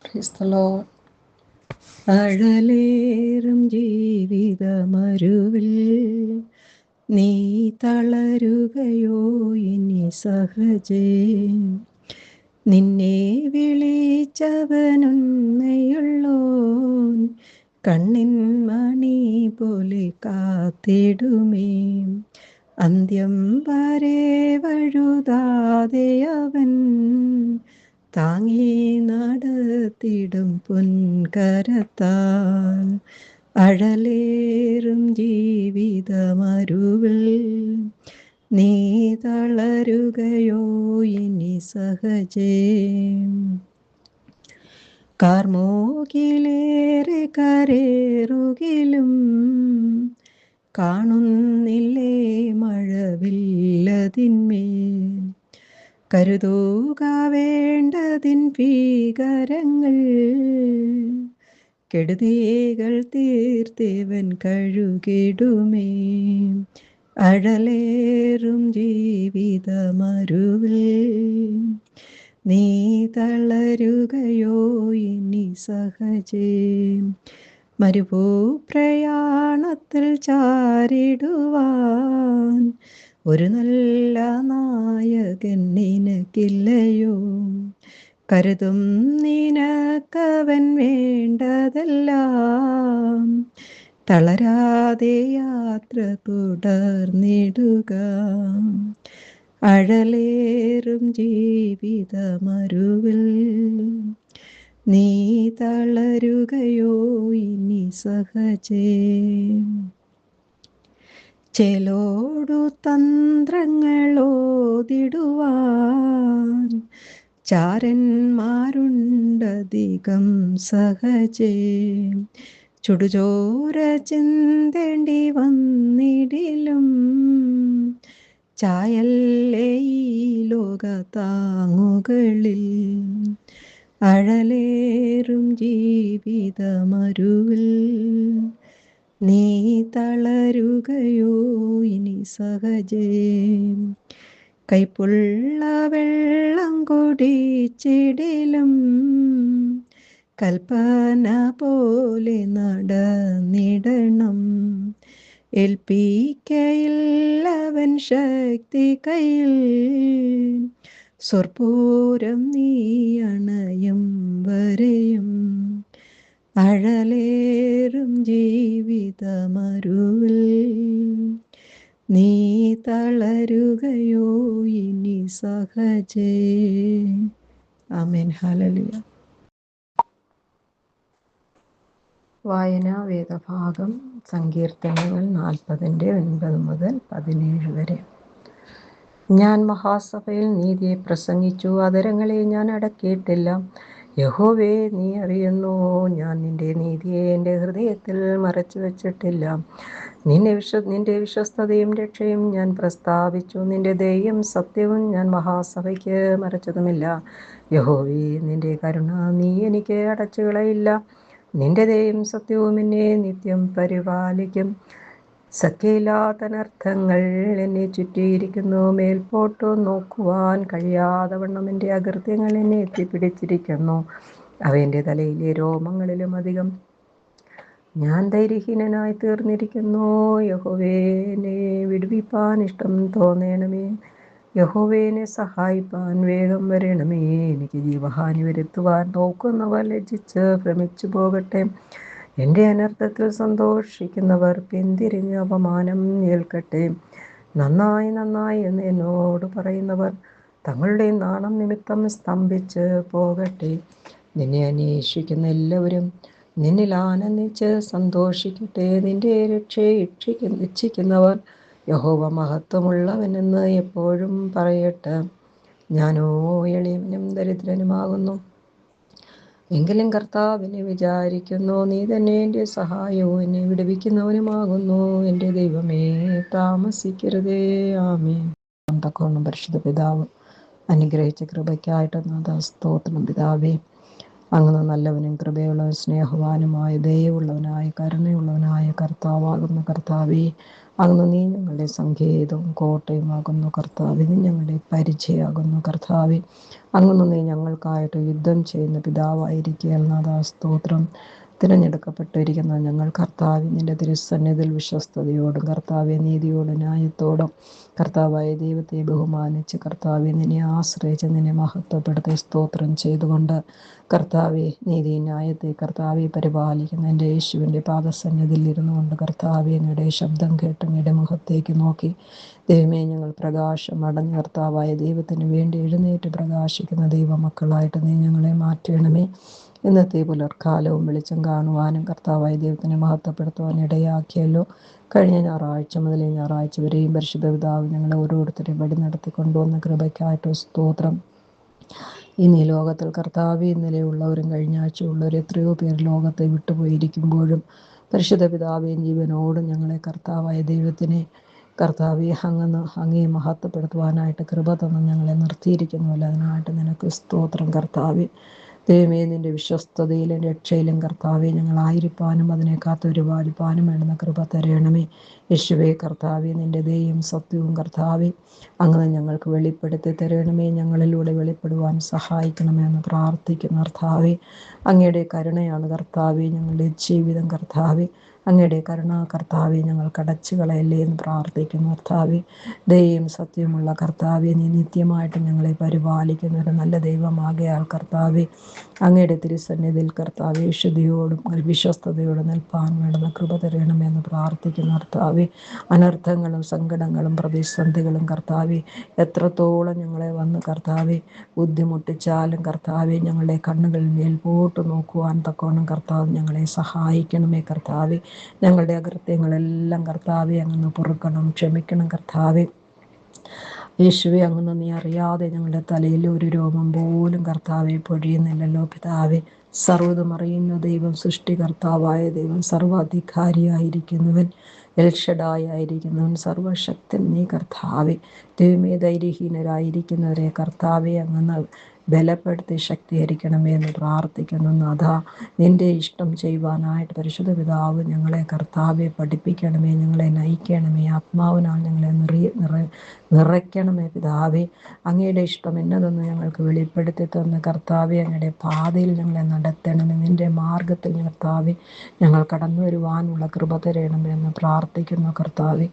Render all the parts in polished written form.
Praise the Lord. അഴലേറും ജീവിതമരുവിൽ നീ തളരുകയോ ഇനി സഹജേ, നിന്നെ വിളിച്ചവനൊന്നയുള്ളോൻ കണ്ണിൻ മണി പോലെ കാത്തിടുമേ. അന്ത്യം വരെ വഴുതാതെ അവൻ താങ്ങി നടത്തിടും പൊൻകരത്താൽ. അഴലേറും ജീവിതമരുവിൽ നീ തളരുകയോ ഇനി സഹജേ. കാർമോകിലേറെ കരേറുകിലും കാണുന്നില്ലേ മഴവില്ലതിന്മേൽ. കരുതുക വേണ്ടതിൻ ഭീകരങ്ങൾ, കെടുതികൾ തീർത്തിവൻ കഴുകിടുമേ. അഴലേറും ജീവിതമരുവിൽ നീ തളരുകയോ ഇനി സഹജേ. മരുഭൂപ്രയാണത്തിൽ ചാരിടുവാൻ ഒരു നല്ല നായകൻ നിനക്കില്ലയോ. കരുതും നിനക്കവൻ വേണ്ടതെല്ലാം, തളരാതെ യാത്ര തുടർന്നിടുക. അഴലേറും ജീവിതമരുവിൽ നീ തളരുകയോ ഇനി സഹജേ. ചേലോടു തന്ത്രങ്ങളോതിടുവാൻ ചാരന്മാരുണ്ടധികം സഹജേ. ചുടുചോര ചിന്തേണ്ടി വന്നിടിലും ചായല്ലേ ഈ ലോകത്താങ്ങുകളിൽ. അഴലേറും ജീവിതമരുവിൽ നീ തളരുകയോ ഇനി സഹജേ. കൈപ്പുള്ള വെള്ളം കുടിച്ചിടിലും കൽപ്പന പോലെ നടന്നിടണം. ഏൽപ്പിക്കയില്ലവൻ ശക്തി കയ്യിൽ, സ്വർപ്പൂരം നീ അണയും വരെയും. അഴലേറും ജീവിതമരുവിൽ നീ തളരുകയോ ഇനി സഹജേ. ആമേൻ. ഹല്ലേലൂയ. വായന വേദഭാഗം സങ്കീർത്തനങ്ങൾ 40:9 മുതൽ 17 വരെ. ഞാൻ മഹാസഭയിൽ നീതിയെ പ്രസംഗിച്ചു, അധരങ്ങളെ ഞാൻ അടക്കിയിട്ടില്ല. യഹോവേ, നീ അറിയുന്നു, ഞാൻ നിന്റെ നീതിയെ എൻ്റെ ഹൃദയത്തിൽ മറച്ചു വച്ചിട്ടില്ല. നിന്റെ വിശ്വസ്തതയും രക്ഷയും ഞാൻ പ്രസ്താവിച്ചു, നിന്റെ ദയയും സത്യവും ഞാൻ മഹാസഭയ്ക്ക് മറച്ചതുമില്ല. യഹോവേ, നിന്റെ കരുണ നീ എനിക്ക് അടച്ചുകളയില്ല. നിന്റെ ദയയും സത്യവും എന്നെ നിത്യം പരിപാലിക്കും. സഖ്യയില്ലാത്ത അനർത്ഥങ്ങൾ എന്നെ ചുറ്റിയിരിക്കുന്നു. മേൽപോട്ടു നോക്കുവാൻ കഴിയാതെ വണ്ണം എൻ്റെ അകൃത്യങ്ങൾ എന്നെ എത്തിപ്പിടിച്ചിരിക്കുന്നു. അവ എൻ്റെ തലയിലെ രോമങ്ങളിലും അധികം. ഞാൻ ധൈര്യഹീനനായി തീർന്നിരിക്കുന്നു. യഹോവേ, എന്നെ വിടുവിപ്പാൻ ഇഷ്ടം തോന്നണമേ. യഹോവേ, എന്നെ സഹായിപ്പാൻ വേഗം വരണമേ. എനിക്ക് ജീവഹാനി വരുത്തുവാൻ നോക്കുന്നവർ ലജ്ജിച്ച് ഭ്രമിച്ചു പോകട്ടെ. എൻ്റെ അനർത്ഥത്തിൽ സന്തോഷിക്കുന്നവർ പിന്തിരിഞ്ഞ് അപമാനം ഏൽക്കട്ടെ. നന്നായി നന്നായി എന്ന് എന്നോട് പറയുന്നവർ തങ്ങളുടെ നാണം നിമിത്തം സ്തംഭിച്ച് പോകട്ടെ. നിന്നെ അന്വേഷിക്കുന്ന എല്ലാവരും നിന്നിൽ ആനന്ദിച്ച് സന്തോഷിക്കട്ടെ. നിന്റെ രക്ഷയെ ഇച്ഛിക്കുന്നവർ യഹോവ മഹത്വമുള്ളവനെന്ന് എപ്പോഴും പറയട്ടെ. ഞാനോ എളിയവനും ദരിദ്രനുമാകുന്നു, എങ്കിലും കർത്താവിനെ വിചാരിക്കുന്നു. നീ തന്നെ എൻ്റെ സഹായവും എന്നെ വിടുവിക്കുന്നവനുമാകുന്നു. എൻ്റെ ദൈവമേ, താമസിക്കരുതേ. ആമേൻ. തക്കവണ്ണം പരിശുദ്ധ പിതാവ് അനുഗ്രഹിച്ച കൃപയ്ക്കായിട്ട് സ്തോത്രം. പിതാവേ, അങ്ങ് നല്ലവനും കൃപയുള്ളവൻ സ്നേഹവാനുമായ ദയവുള്ളവനായ കരുണയുള്ളവനായ കർത്താവാകുന്ന കർത്താവേ, അങ്ങ് നീ ഞങ്ങളുടെ സങ്കേതവും കോട്ടയുമാകുന്നു കർത്താവേ. നീ ഞങ്ങളുടെ പരിചയമാകുന്നു കർത്താവേ. അങ്ങ് നീ ഞങ്ങൾക്കായിട്ട് യുദ്ധം ചെയ്യുന്ന പിതാവായിരിക്കുക. നാഥാ സ്തോത്രം. തിരഞ്ഞെടുക്കപ്പെട്ടിരിക്കുന്ന ഞങ്ങൾ കർത്താവേ, നിന്റെ തിരുസന്നിധിയിൽ വിശ്വസ്തയോടും കർത്താവെ നീതിയോടും ന്യായത്തോടും കർത്താവായ ദൈവത്തെ ബഹുമാനിച്ച് കർത്താവെ നിന്നെ ആശ്രയിച്ച് നിന്നെ മഹത്വപ്പെടുത്തി സ്തോത്രം ചെയ്തുകൊണ്ട് കർത്താവെ നീതി ന്യായത്തെ കർത്താവെ പരിപാലിക്കുന്ന എൻ്റെ യേശുവിൻ്റെ പാദസന്നിധിയിൽ ഇരുന്നു കൊണ്ട് കർത്താവെ അങ്ങയുടെ ശബ്ദം കേട്ട് അങ്ങയുടെ മുഖത്തേക്ക് നോക്കി ദൈവമേ, ഞങ്ങൾ പ്രകാശം അടഞ്ഞ കർത്താവായ ദൈവത്തിന് വേണ്ടി എഴുന്നേറ്റ് പ്രകാശിക്കുന്ന ദൈവമക്കളായിട്ട് നീ ഞങ്ങളെ മാറ്റണമേ. ഇന്നത്തെ പുലർക്കാലവും വെളിച്ചം കാണുവാനും കർത്താവായ ദൈവത്തിനെ മഹത്വപ്പെടുത്തുവാൻ ഇടയാക്കിയല്ലോ. കഴിഞ്ഞ ഞായറാഴ്ച മുതൽ ഈ ഞായറാഴ്ച വരെയും പരിശുദ്ധ പിതാവ് ഞങ്ങളെ ഓരോരുത്തരെയും വഴി നടത്തി കൊണ്ടുവന്ന കൃപയ്ക്കായിട്ട് സ്തോത്രം. ഇന്ന് ഈ ലോകത്തിൽ കർത്താവെ ഇന്നലെയുള്ളവരും കഴിഞ്ഞ ആഴ്ചയുള്ളവരും എത്രയോ പേർ ലോകത്തെ വിട്ടുപോയിരിക്കുമ്പോഴും പരിശുദ്ധ പിതാവേയും ജീവനോടും ഞങ്ങളെ കർത്താവായ ദൈവത്തിനെ കർത്താവെ അങ്ങേ മഹത്വപ്പെടുത്തുവാനായിട്ട് കൃപ തന്ന് ഞങ്ങളെ നിർത്തിയിരിക്കുന്നുവല്ലോ. അതിനായിട്ട് നിനക്ക് സ്തോത്രം കർത്താവെ. ദൈവമേ, നിൻ്റെ വിശ്വസ്തതയിലും രക്ഷയിലും കർത്താവെ ഞങ്ങളായിരിക്കാനും അതിനെ കാത്തുപരിപാലിപ്പാനും വേണ്ടുന്ന കൃപ തരണമേ. യേശുവേ കർത്താവെ, നിൻ്റെ ദയയും സത്യവും കർത്താവെ അങ്ങ് ഞങ്ങൾക്ക് വെളിപ്പെടുത്തി തരണമേ. ഞങ്ങളിലൂടെ വെളിപ്പെടുവാൻ സഹായിക്കണമേ എന്ന് പ്രാർത്ഥിക്കുന്നു കർത്താവെ. അങ്ങയുടെ കരുണയാണ് കർത്താവെ ഞങ്ങളുടെ ജീവിതം കർത്താവെ. അങ്ങയുടെ കരുണ കർത്താവെ ഞങ്ങൾ കടച്ചു കളയല്ലേ എന്ന് പ്രാർത്ഥിക്കുന്നു കർത്താവെ. ദയയും സത്യവുമുള്ള കർത്താവെ, നീ നിത്യമായിട്ട് ഞങ്ങളെ പരിപാലിക്കുന്ന ഒരു നല്ല ദൈവമാകയാൽ കർത്താവെ അങ്ങയുടെ തിരുസന്നിധിയിൽ കർത്താവെ വിശുദ്ധിയോടും വിശ്വസ്തയോടും നിൽപ്പാൻ വേണ്ടുന്ന കൃപ തരണമെന്ന് പ്രാർത്ഥിക്കുന്ന കർത്താവെ. അനർത്ഥങ്ങളും സങ്കടങ്ങളും പ്രതിസന്ധികളും കർത്താവെ എത്രത്തോളം ഞങ്ങളെ വന്ന് കർത്താവെ ബുദ്ധിമുട്ടിച്ചാലും കർത്താവെ ഞങ്ങളുടെ കണ്ണുകളിൽ മേൽപോട്ട് നോക്കുവാൻ തക്കവണ്ണം കർത്താവ് ഞങ്ങളെ സഹായിക്കണമേ കർത്താവെ. ഞങ്ങളുടെ അകൃത്യങ്ങളെല്ലാം കർത്താവെ അങ്ങ് പൊറുക്കണം, ക്ഷമിക്കണം കർത്താവെ. യേശുവെ, അങ്ങ് നീ അറിയാതെ ഞങ്ങളുടെ തലയിൽ ഒരു രോമം പോലും കർത്താവെ പൊഴിയുന്നില്ലല്ലോ പിതാവെ. സർവ്വതും അറിയുന്ന ദൈവം, സൃഷ്ടികർത്താവായ ദൈവം, സർവാധികാരിയായിരിക്കുന്നവൻ, എൽഷഡായിരിക്കുന്നവൻ, സർവശക്തൻ നീ കർത്താവെ. ദൈവമേ, ധൈര്യഹീനരായിരിക്കുന്നവരെ കർത്താവെ അങ്ങ് ബലപ്പെടുത്തി ശക്തീകരിക്കണമേ എന്ന് പ്രാർത്ഥിക്കുന്നു നാഥാ. നിൻ്റെ ഇഷ്ടം ചെയ്യുവാനായിട്ട് പരിശുദ്ധ പിതാവ് ഞങ്ങളെ കർത്താവെ പഠിപ്പിക്കണമേ, ഞങ്ങളെ നയിക്കണമേ, ആത്മാവിനാൽ ഞങ്ങളെ നിറയ്ക്കണമേ പിതാവെ. അങ്ങയുടെ ഇഷ്ടം എന്നതൊന്ന് ഞങ്ങൾക്ക് വെളിപ്പെടുത്തി തന്ന കർത്താവെ അങ്ങയുടെ പാതയിൽ ഞങ്ങളെ നടത്തണമേ. നിൻ്റെ മാർഗത്തിൽ കർത്താവെ ഞങ്ങൾ കടന്നു വരുവാനുള്ള കൃപ തരണമേ എന്ന് പ്രാർത്ഥിക്കുന്നു കർത്താവെ.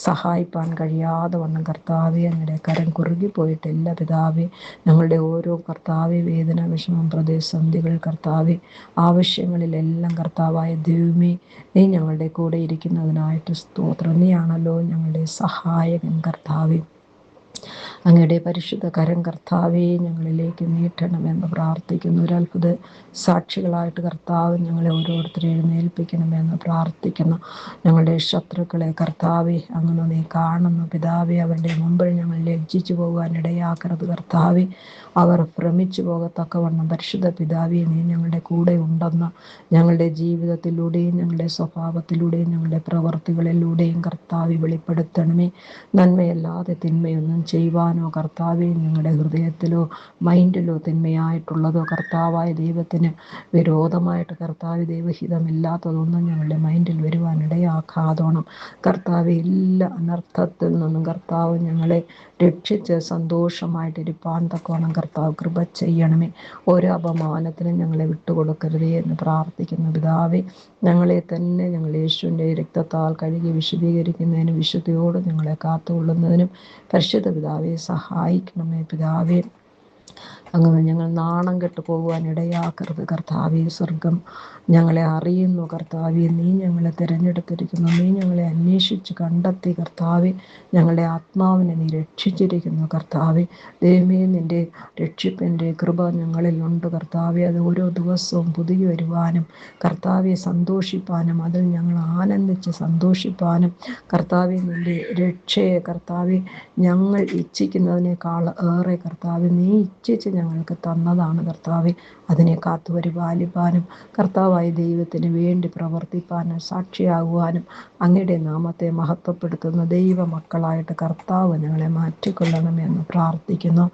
സഹായിപ്പാൻ കഴിയാതെ വണ്ണം കർത്താവെ അങ്ങയുടെ കരം കുറുകിപ്പോയിട്ടില്ല പിതാവെ. ഞങ്ങളുടെ ഓരോ കർത്താവെ വേദന, വിഷമം, പ്രതിസന്ധികൾ കർത്താവെ ആവശ്യങ്ങളിലെല്ലാം കർത്താവായ ദൈവമേ നീ ഞങ്ങളുടെ കൂടെ ഇരിക്കുന്നതിനായിട്ട് സ്തോത്രം. നീയാണല്ലോ ഞങ്ങളുടെ സഹായകൻ കർത്താവെ. അങ്ങയുടെ പരിശുദ്ധ കരം കർത്താവെ ഞങ്ങളിലേക്ക് നീട്ടണമെന്ന് പ്രാർത്ഥിക്കുന്നു. ഒരു അത്ഭുത സാക്ഷികളായിട്ട് കർത്താവ് ഞങ്ങളെ ഓരോരുത്തരെ എഴുന്നേൽപ്പിക്കണമെന്ന് പ്രാർത്ഥിക്കുന്നു. ഞങ്ങളുടെ ശത്രുക്കളെ കർത്താവെ അങ്ങ് നീ കാണുന്നു പിതാവെ. അവരുടെ മുമ്പിൽ ഞങ്ങൾ ലജ്ജിച്ചു പോകാൻ ഇടയാക്കരുത് കർത്താവെ. അവർ ഭ്രമിച്ചു പോകത്തക്കവണ്ണം പരിശുദ്ധ പിതാവെ നീ ഞങ്ങളുടെ കൂടെ ഉണ്ടെന്ന് ഞങ്ങളുടെ ജീവിതത്തിലൂടെയും ഞങ്ങളുടെ സ്വഭാവത്തിലൂടെയും ഞങ്ങളുടെ പ്രവർത്തികളിലൂടെയും കർത്താവെ വെളിപ്പെടുത്തണമേ. നന്മയല്ലാതെ തിന്മയൊന്നും ചെയ്യുവാനോ കർത്താവെ ഞങ്ങളുടെ ഹൃദയത്തിലോ മൈൻഡിലോ തിന്മയായിട്ടുള്ളതോ കർത്താവായ ദൈവത്തിന് വിരോധമായിട്ട് കർത്താവ് ദൈവഹിതമില്ലാത്തതൊന്നും ഞങ്ങളുടെ മൈൻഡിൽ വരുവാൻ ഇടയാക്കാതോണം കർത്താവ്. എല്ലാ അനർത്ഥത്തിൽ നിന്നും കർത്താവ് ഞങ്ങളെ രക്ഷിച്ച് സന്തോഷമായിട്ടിരിപ്പാൻ തക്കോണം കർത്താവ് കൃപ ചെയ്യണമേ. ഓരോ അപമാനത്തിനും ഞങ്ങളെ വിട്ടുകൊടുക്കരുതേ എന്ന് പ്രാർത്ഥിക്കുന്ന പിതാവെ. ഞങ്ങളെ തന്നെ ഞങ്ങൾ യേശുവിൻ്റെ രക്തത്താൽ കഴുകി വിശുദ്ധീകരിക്കുന്നതിനും വിശുദ്ധിയോട് ഞങ്ങളെ കാത്തുകൊള്ളുന്നതിനും പരിശുദ്ധ പിതാവെ സഹായിക്കണമേ പിതാവെ. അങ്ങനെ ഞങ്ങൾ നാണം കെട്ടു പോകുവാൻ ഇടയാക്കരുത് കർത്താവെ. സ്വർഗം ഞങ്ങളെ അറിയുന്നു കർത്താവെ. നീ ഞങ്ങളെ തിരഞ്ഞെടുത്തിരിക്കുന്നു. നീ ഞങ്ങളെ അന്വേഷിച്ച് കണ്ടെത്തി കർത്താവെ. ഞങ്ങളുടെ ആത്മാവിനെ നീ രക്ഷിച്ചിരിക്കുന്നു കർത്താവെ. ദൈവമേ, നിൻ്റെ രക്ഷിപ്പിൻ്റെ കൃപ ഞങ്ങളിലുണ്ട് കർത്താവെ. അത് ഓരോ ദിവസവും പുതുകി വരുവാനും കർത്താവെ സന്തോഷിപ്പാനും അതിൽ ഞങ്ങൾ ആനന്ദിച്ച് സന്തോഷിപ്പാനും കർത്താവെ നിൻ്റെ രക്ഷയെ കർത്താവെ ഞങ്ങൾ ഇച്ഛിക്കുന്നതിനേക്കാൾ ഏറെ കർത്താവെ നീ ഭക്ഷിച്ച് ഞങ്ങൾക്ക് തന്നതാണ് കർത്താവെ. അതിനെ കാത്തു പരിപാലിപ്പാനും കർത്താവായ ദൈവത്തിന് വേണ്ടി പ്രവർത്തിപ്പാനും സാക്ഷിയാകുവാനും അങ്ങയുടെ നാമത്തെ മഹത്വപ്പെടുത്തുന്ന ദൈവമക്കളായിട്ട് കർത്താവ് ഞങ്ങളെ മാറ്റിക്കൊള്ളണമെന്ന് പ്രാർത്ഥിക്കുന്നു.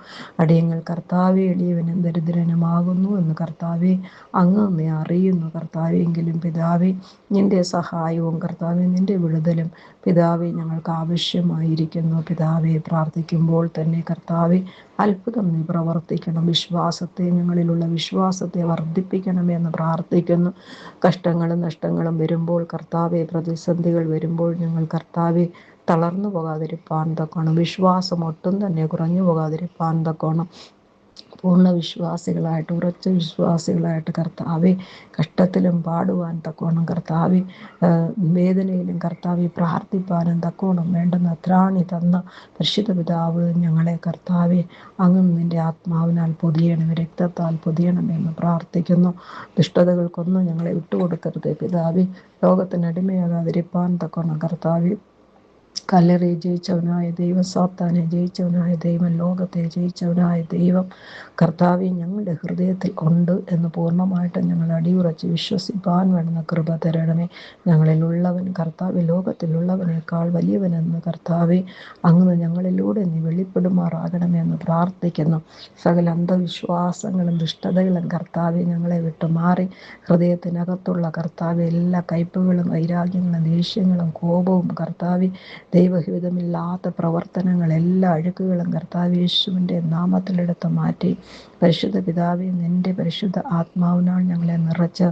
അടിയങ്ങൾ കർത്താവെ എളിയവനും ദരിദ്രനുമാകുന്നു എന്ന് കർത്താവെ അങ്ങ് അറിയുന്നു കർത്താവെ. എങ്കിലും പിതാവെ നിൻ്റെ സഹായവും കർത്താവെ നിൻ്റെ വിടുതലും പിതാവെ ഞങ്ങൾക്ക് ആവശ്യമായിരിക്കുന്നു. പിതാവെ പ്രാർത്ഥിക്കുമ്പോൾ തന്നെ കർത്താവെ അത്ഭുതം നീ പ്രവർത്തിക്കണം. ഞങ്ങളിലുള്ള വിശ്വാസത്തെ വർദ്ധിപ്പിക്കണമെന്ന് പ്രാർത്ഥിക്കുന്നു. കഷ്ടങ്ങളും നഷ്ടങ്ങളും വരുമ്പോൾ കർത്താവെ, പ്രതിസന്ധികൾ വരുമ്പോൾ ഞങ്ങൾ കർത്താവെ തളർന്നു പോകാതിരിപ്പാൻ തക്കോണം, വിശ്വാസം ഒട്ടും തന്നെ കുറഞ്ഞു പോകാതിരിപ്പാൻ തക്കോണം പൂർണ്ണ വിശ്വാസികളായിട്ട്, ഉറച്ച വിശ്വാസികളായിട്ട് കർത്താവെ കഷ്ടത്തിലും പാടുവാൻ തക്കോണം, കർത്താവെ വേദനയിലും കർത്താവെ പ്രാർത്ഥിപ്പാനും തക്കോണം വേണ്ടുന്ന ത്രാണി തന്ന പരിശുദ്ധ പിതാവ് ഞങ്ങളെ കർത്താവെ അങ്ങ് നിൻ്റെ ആത്മാവിനാൽ പൊതിയണമേ, രക്തത്താൽ പൊതിയണമെന്ന് പ്രാർത്ഥിക്കുന്നു. ദുഷ്ടതകൾക്കൊന്നും ഞങ്ങളെ വിട്ടുകൊടുക്കരുത് പിതാവെ. ലോകത്തിനടിമയാകാതിരിപ്പാൻ തക്കോണം കർത്താവെ കല്ലറയെ ജയിച്ചവനായ ദൈവം, സാത്താനെ ജയിച്ചവനായ ദൈവം, ലോകത്തെ ജയിച്ചവനായ ദൈവം കർത്താവെ ഞങ്ങളുടെ ഹൃദയത്തിൽ ഉണ്ട് എന്ന് പൂർണ്ണമായിട്ട് ഞങ്ങൾ അടിയുറച്ച് വിശ്വസിപ്പാൻ വേണ്ടുന്ന കൃപ തരണമേ. ഞങ്ങളിലുള്ളവൻ കർത്താവെ ലോകത്തിലുള്ളവനേക്കാൾ വലിയവനെന്ന് കർത്താവെ അങ്ങ് ഞങ്ങളിലൂടെ നീ വെളിപ്പെടുമാറാകണമെന്ന് പ്രാർത്ഥിക്കുന്നു. സകല അന്ധവിശ്വാസങ്ങളും ദുഷ്ടതകളും കർത്താവെ ഞങ്ങളെ വിട്ടു മാറി ഹൃദയത്തിനകത്തുള്ള കർത്താവെ എല്ലാ കയ്പുകളും വൈരാഗ്യങ്ങളും ദേഷ്യങ്ങളും കോപവും കർത്താവെ ദൈവഹിതമില്ലാത്ത പ്രവർത്തനങ്ങൾ, എല്ലാ അഴുക്കുകളും കർത്താവ് യേശുവിൻ്റെ നാമത്തിലെടുത്ത് മാറ്റി പരിശുദ്ധ പിതാവെ നിൻ്റെ പരിശുദ്ധ ആത്മാവിനാൽ ഞങ്ങളെ നിറച്ച്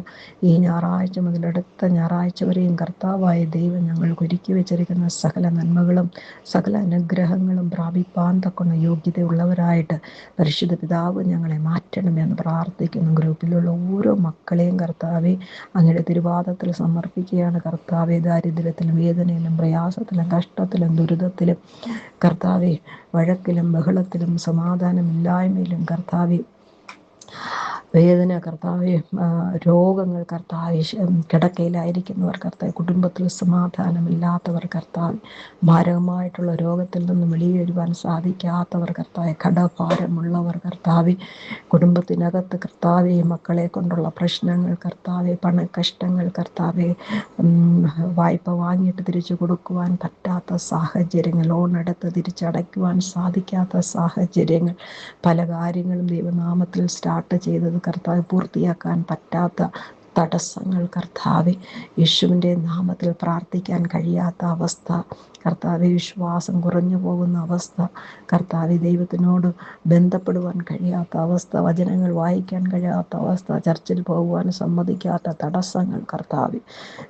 ഈ ഞായറാഴ്ച മുതൽ അടുത്ത ഞായറാഴ്ച വരെയും കർത്താവായ ദൈവം ഞങ്ങൾക്ക് ഒരുക്കി വെച്ചിരിക്കുന്ന സകല നന്മകളും സകല അനുഗ്രഹങ്ങളും പ്രാപിപ്പാൻ തക്കുന്ന യോഗ്യതയുള്ളവരായിട്ട് പരിശുദ്ധ പിതാവ് ഞങ്ങളെ മാറ്റണമെന്ന് പ്രാർത്ഥിക്കുന്നു. ഗ്രൂപ്പിലുള്ള ഓരോ മക്കളെയും കർത്താവെ അങ്ങയുടെ തിരുവാദത്തിൽ സമർപ്പിക്കുകയാണ് കർത്താവെ. ദാരിദ്ര്യത്തിലും വേദനയിലും പ്രയാസത്തിലും കഷ്ടത്തിലും ദുരിതത്തിലും കർത്താവെ വഴക്കിലും ബഹളത്തിലും സമാധാനമില്ലായ്മയിലും കർത്താവെ വേദന കർത്താവെ രോഗങ്ങൾ കർത്താവെ കിടക്കയിലായിരിക്കുന്നവർ കർത്താവ്, കുടുംബത്തിൽ സമാധാനമില്ലാത്തവർ കർത്താവ്, മാരകമായിട്ടുള്ള രോഗത്തിൽ നിന്ന് വെളിയേഴുവാൻ സാധിക്കാത്തവർ കർത്താവ്, കടഭാരമുള്ളവർ കർത്താവെ, കുടുംബത്തിനകത്ത് കർത്താവെ മക്കളെ കൊണ്ടുള്ള പ്രശ്നങ്ങൾ കർത്താവെ, പണക്കഷ്ടങ്ങൾ കർത്താവെ, വായ്പ വാങ്ങിയിട്ട് തിരിച്ചു കൊടുക്കുവാൻ പറ്റാത്ത സാഹചര്യങ്ങൾ, ലോണെടുത്ത് തിരിച്ചടയ്ക്കുവാൻ സാധിക്കാത്ത സാഹചര്യങ്ങൾ, പല കാര്യങ്ങളും ദൈവനാമത്തിൽ സ്റ്റാർട്ട് ചെയ്തത് കർത്താവ് പൂർത്തിയാക്കാൻ പറ്റാത്ത തടസ്സങ്ങൾ കർത്താവെ, യേശുവിൻ്റെ നാമത്തിൽ പ്രാർത്ഥിക്കാൻ കഴിയാത്ത അവസ്ഥ കർത്താവെ, വിശ്വാസം കുറഞ്ഞു പോകുന്ന അവസ്ഥ കർത്താവെ, ദൈവത്തിനോട് ബന്ധപ്പെടുവാൻ കഴിയാത്ത അവസ്ഥ, വചനങ്ങൾ വായിക്കാൻ കഴിയാത്ത അവസ്ഥ, ചർച്ചിൽ പോകുവാൻ സമ്മതിക്കാത്ത തടസ്സങ്ങൾ കർത്താവെ,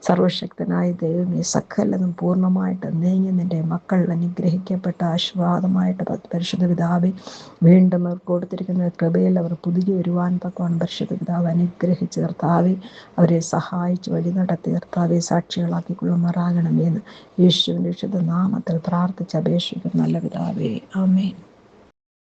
സർവശക്തനായ ദൈവമേ സകലതും പൂർണ്ണമായിട്ട് നീങ്ങി നിൻ്റെ മക്കൾ അനുഗ്രഹിക്കപ്പെട്ട ആശീർവാദമായിട്ട് പരിശുദ്ധ പിതാവെ വീണ്ടും അവർ കൊടുത്തിരിക്കുന്ന കൃപയിൽ അവർ പുതുകി വരുവാൻ തക്കവണ്ണം പരിശുദ്ധ പിതാവ് അനുഗ്രഹിച്ച് കർത്താവെ അവരെ സഹായിച്ച് വഴി നടത്തി കർത്താവെ സാക്ഷികളാക്കിക്കൊള്ളുമാറാകണമെന്ന് യേശുവിൻ്റെ വിശുദ്ധ നാമത്തിൽ പ്രാർത്ഥിച്ച് അപേക്ഷിക്കും നല്ല പിതാവേ, ആമേൻ.